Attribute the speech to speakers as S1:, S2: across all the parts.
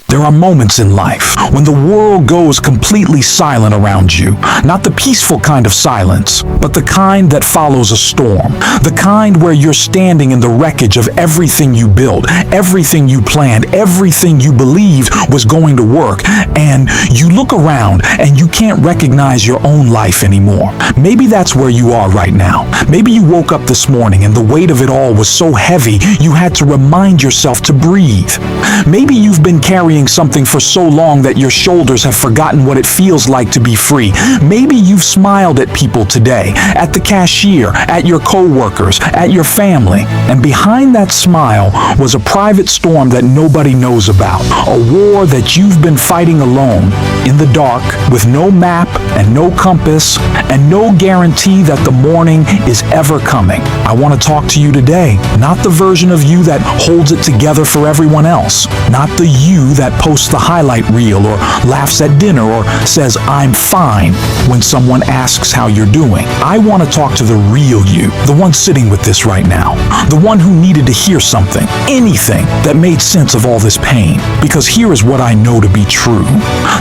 S1: There are moments in life when the world goes completely silent around you. Not the peaceful kind of silence, but the kind that follows a storm. The kind where you're standing in the wreckage of everything you built, everything you planned, everything you believed was going to work, and you look around and you can't recognize your own life anymore. Maybe that's where you are right now. Maybe you woke up this morning and the weight of it all was so heavy you had to remind yourself to breathe. Maybe you've been carrying something for so long that your shoulders have forgotten what it feels like to be free. Maybe you've smiled at people today, at the cashier, at your co-workers, at your family, and behind that smile was a private storm that nobody knows about, a war that you've been fighting alone, in the dark, with no map and no compass, and no guarantee that the morning is ever coming. I want to talk to you today, not the version of you that holds it together for everyone else, not the you that posts the highlight reel or laughs at dinner or says, "I'm fine," when someone asks how you're doing. I want to talk to the real you, the one sitting with this right now, the one who needed to hear something, anything that made sense of all this pain. Because here is what I know to be true.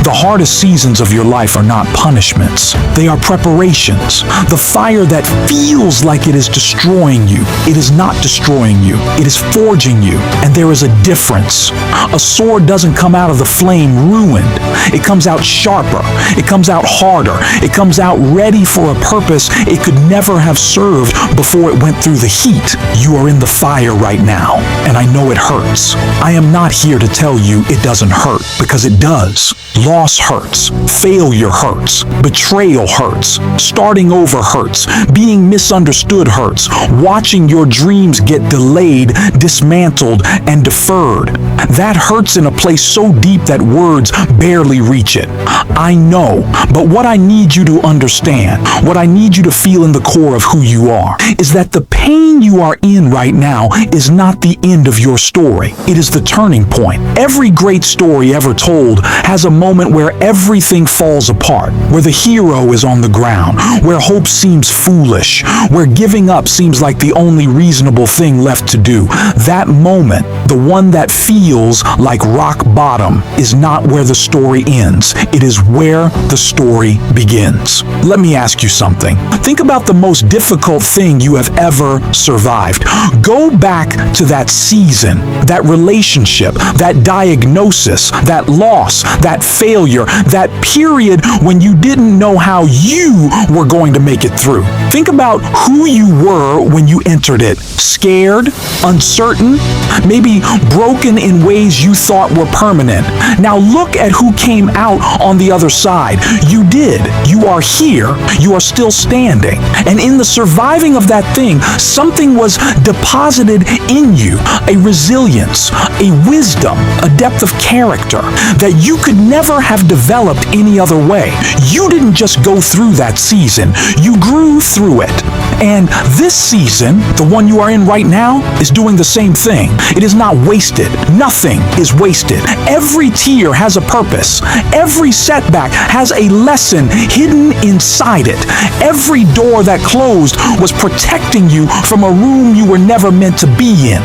S1: The hardest seasons of your life are not punishments. They are preparations. The fire that feels like it is destroying you, it is not destroying you. It is forging you. And there is a difference. A sword doesn't come out of the flame ruined. It comes out sharper. It comes out harder. It comes out ready for a purpose it could never have served before it went through the heat. You are in the fire right now, and I know it hurts. I am not here to tell you it doesn't hurt, because it does. Loss hurts. Failure hurts. Betrayal hurts. Starting over hurts. Being misunderstood hurts. Watching your dreams get delayed, dismantled, and deferred. That hurts in a place so deep that words barely reach it. I know, but what I need you to understand, what I need you to feel in the core of who you are, is that the pain you are in right now is not the end of your story. It is the turning point. Every great story ever told has a moment where everything falls apart, where the hero is on the ground, where hope seems foolish, where giving up seems like the only reasonable thing left to do. That moment, the one that feels like rock bottom, is not where the story ends. It is where the story begins. Let me ask you something. Think about the most difficult thing you have ever survived. Go back to that season, that relationship, that diagnosis, that loss, that failure, that period when you didn't know how you were going to make it through. Think about who you were when you entered it. Scared, uncertain, maybe broken in ways you thought were permanent. Now look at who came out on the other side. You did. You are here. You are still standing. And in the surviving of that thing, something was deposited in you. A resilience, a wisdom, a depth of character that you could never have developed any other way. You didn't just go through that season. You grew through it. And this season, the one you are in right now, is doing the same thing. It is not wasted. Nothing is wasted. Every tear has a purpose. Every setback has a lesson hidden inside it. Every door that closed was protecting you from a room you were never meant to be in.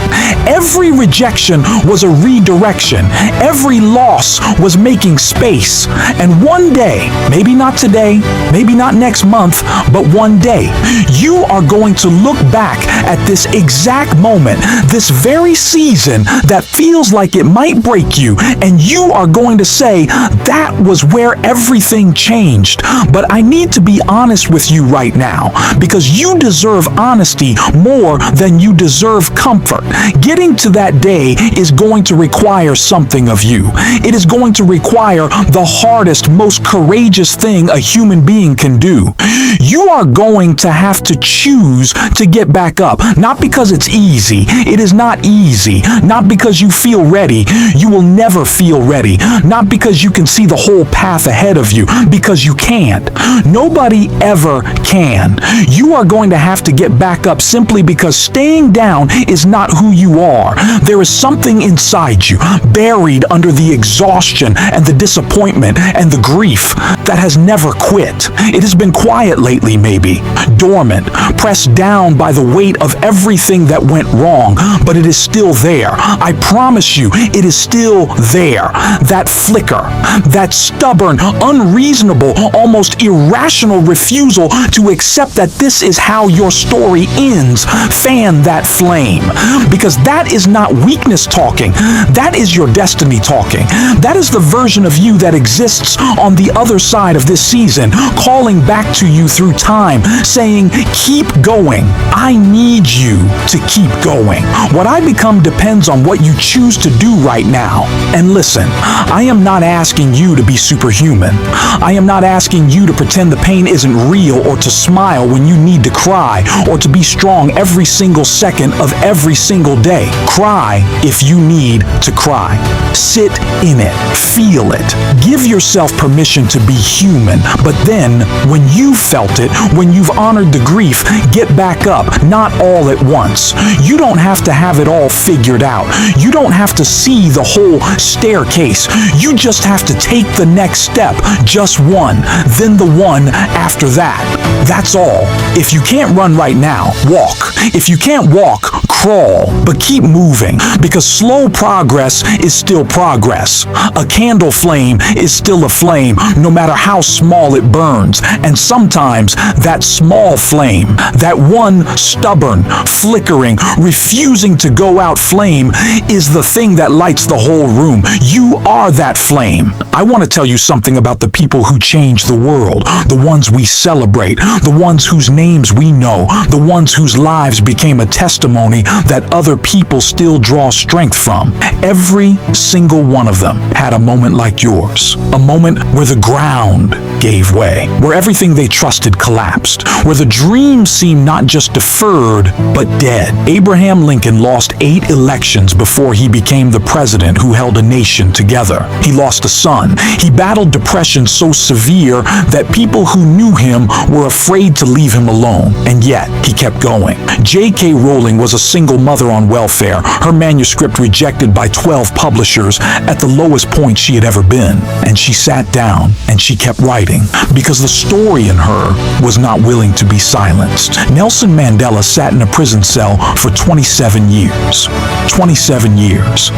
S1: Every rejection was a redirection. Every loss was making space. And one day, maybe not today, maybe not next month, but one day, you are going to look back at this exact moment, this very season that feels like it might break you, and you are going to say, that was where everything changed. But I need to be honest with you right now, because you deserve honesty more than you deserve comfort. Getting to that day is going to require something of you. It is going to require the hardest, most courageous thing a human being can do. You are going to have to choose to get back up, not because it's easy. It is not easy. Not because you feel ready. You will never feel ready. Not because you can see the whole path ahead of you, because you can't. Nobody ever can. You are going to have to get back up simply because staying down is not who you are. There is something inside you, buried under the exhaustion and the disappointment and the grief. that has never quit. It has been quiet lately, maybe, dormant, pressed down by the weight of everything that went wrong, but it is still there. I promise you, it is still there. That flicker, that stubborn, unreasonable, almost irrational refusal to accept that this is how your story ends. Fan that flame, because that is not weakness talking. That is your destiny talking. That is the version of you that exists on the other side of this season, calling back to you through time, saying, keep going. I need you to keep going. What I become depends on what you choose to do right now. And listen, I am not asking you to be superhuman. I am not asking you to pretend the pain isn't real, or to smile when you need to cry, or to be strong every single second of every single day. Cry if you need to cry. Sit in it. Feel it. Give yourself permission to be human. But then, when you've felt it, when you've honored the grief, get back up, not all at once. You don't have to have it all figured out. You don't have to see the whole staircase. You just have to take the next step, just one, then the one after that. That's all. If you can't run right now, walk. If you can't walk, crawl, but keep moving, because slow progress is still progress. A candle flame is still a flame, no matter how small it burns. And sometimes that small flame, that one stubborn, flickering, refusing to go out flame, is the thing that lights the whole room. You are that flame. I want to tell you something about the people who change the world, the ones we celebrate, the ones whose names we know, the ones whose lives became a testimony that other people still draw strength from. Every single one of them had a moment like yours, a moment where the ground gave way, where everything they trusted collapsed, where the dream seemed not just deferred, but dead. Abraham Lincoln lost 8 elections before he became the president who held a nation together. He lost a son. He battled depression so severe that people who knew him were afraid to leave him alone, and yet he kept going. J.K. Rowling was a single mother on welfare, her manuscript rejected by 12 publishers at the lowest point she had ever been. And she sat down and she kept writing, because the story in her was not willing to be silenced. Nelson Mandela sat in a prison cell for 27 years. 27 years.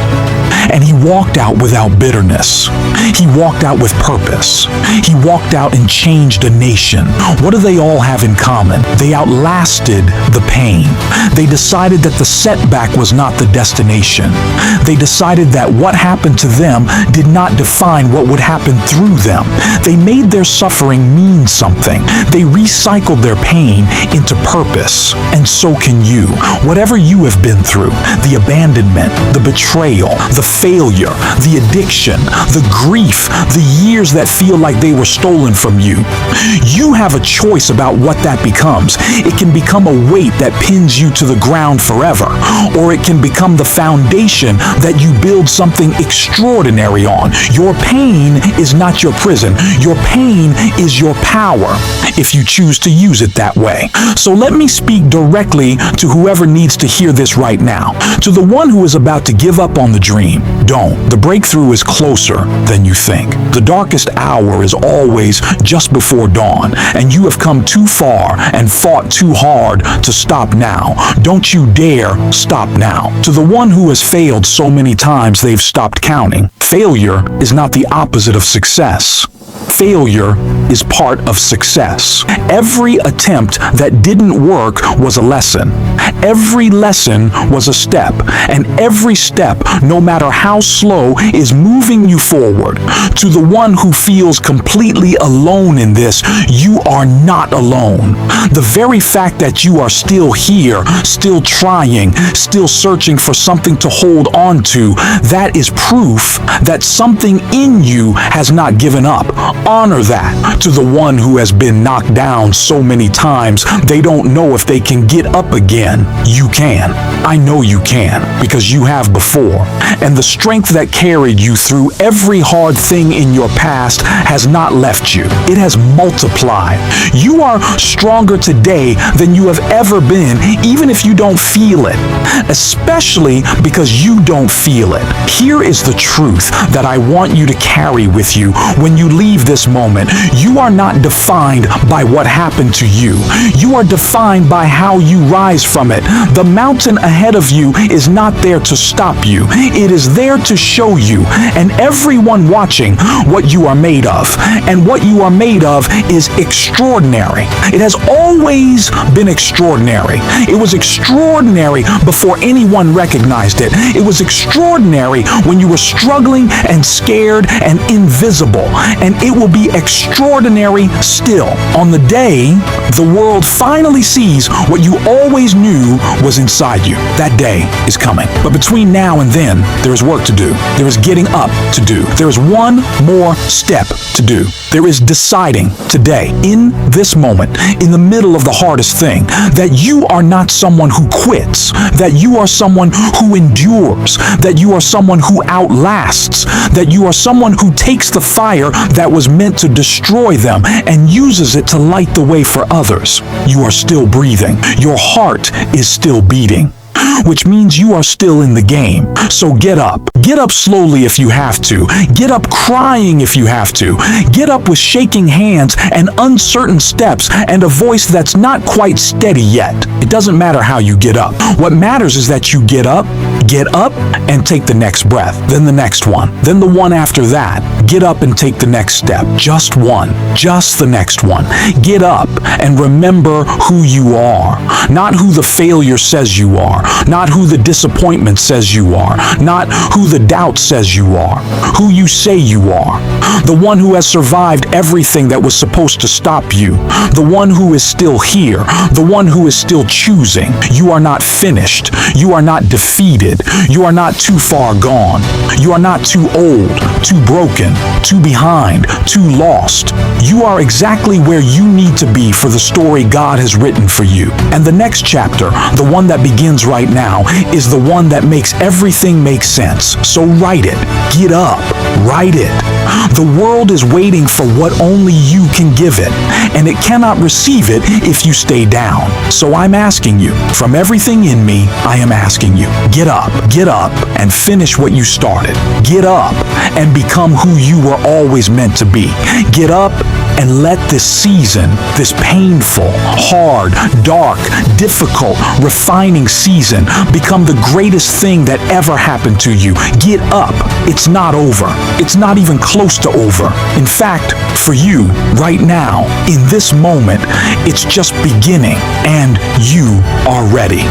S1: And he walked out without bitterness. He walked out with purpose. He walked out and changed a nation. What do they all have in common? They outlasted the pain. They decided that the setback was not the destination. They decided that what happened to them did not define what would happen through them. They made their suffering mean something. They recycled their pain into purpose. And so can you. Whatever you have been through, the abandonment, the betrayal, the failure, the addiction, the grief, the years that feel like they were stolen from you, you have a choice about what that becomes. It can become a weight that pins you to the ground forever, or it can become the foundation that you build something extraordinary on. Your pain is not your prison. Your pain is your power, if you choose to use it that way. So let me speak directly to whoever needs to hear this right now. To the one who is about to give up on the dream, don't. The breakthrough is closer than you think. The darkest hour is always just before dawn, and you have come too far and fought too hard to stop now. Don't you dare stop now. To the one who has failed so many times they've stopped counting, failure is not the opposite of success. Failure is part of success. Every attempt that didn't work was a lesson. Every lesson was a step. And every step, no matter how slow, is moving you forward. To the one who feels completely alone in this, you are not alone. The very fact that you are still here, still trying, still searching for something to hold on to, that is proof that something in you has not given up. Honor that. To the one who has been knocked down so many times they don't know if they can get up again, you can. I know you can, because you have before. And the strength that carried you through every hard thing in your past has not left you. It has multiplied. You are stronger today than you have ever been, even if you don't feel it. Especially because you don't feel it. Here is the truth that I want you to carry with you when you leave this this moment, you are not defined by what happened to you. You are defined by how you rise from it. The mountain ahead of you is not there to stop you. It is there to show you and everyone watching what you are made of. And what you are made of is extraordinary. It has always been extraordinary. It was extraordinary before anyone recognized it. It was extraordinary when you were struggling and scared and invisible. And it will be extraordinary still on the day the world finally sees what you always knew was inside you. That day is coming. But between now and then, there is work to do. There is getting up to do. There is one more step to do. There is deciding today, in this moment, in the middle of the hardest thing, that you are not someone who quits, that you are someone who endures, that you are someone who outlasts, that you are someone who takes the fire that was meant to destroy them and uses it to light the way for others. You are still breathing. Your heart is still beating, which means you are still in the game. So get up. Get up slowly if you have to. Get up crying if you have to. Get up with shaking hands and uncertain steps and a voice that's not quite steady yet. It doesn't matter how you get up. What matters is that you get up, and take the next breath, then the next one, then the one after that. Get up and take the next step. Just one, just the next one. Get up and remember who you are, not who the failure says you are, not who the disappointment says you are, not who the doubt says you are, who you say you are. The one who has survived everything that was supposed to stop you. The one who is still here. The one who is still choosing. You are not finished. You are not defeated. You are not too far gone. You are not too old, too broken, too behind, too lost. You are exactly where you need to be for the story God has written for you. And the next chapter, the one that begins right now, is the one that makes everything make sense. So write it. Get up. Write it. The world is waiting for what only you can give it, and it cannot receive it if you stay down. So I'm asking you, from everything in me, I am asking you, get up, and finish what you started. Get up and become who you were always meant to be. Get up and let this season, this painful, hard, dark, difficult, refining season become the greatest thing that ever happened to you. Get up. It's not over. It's not even close to over. In fact, for you, right now, in this moment, it's just beginning, and you are ready.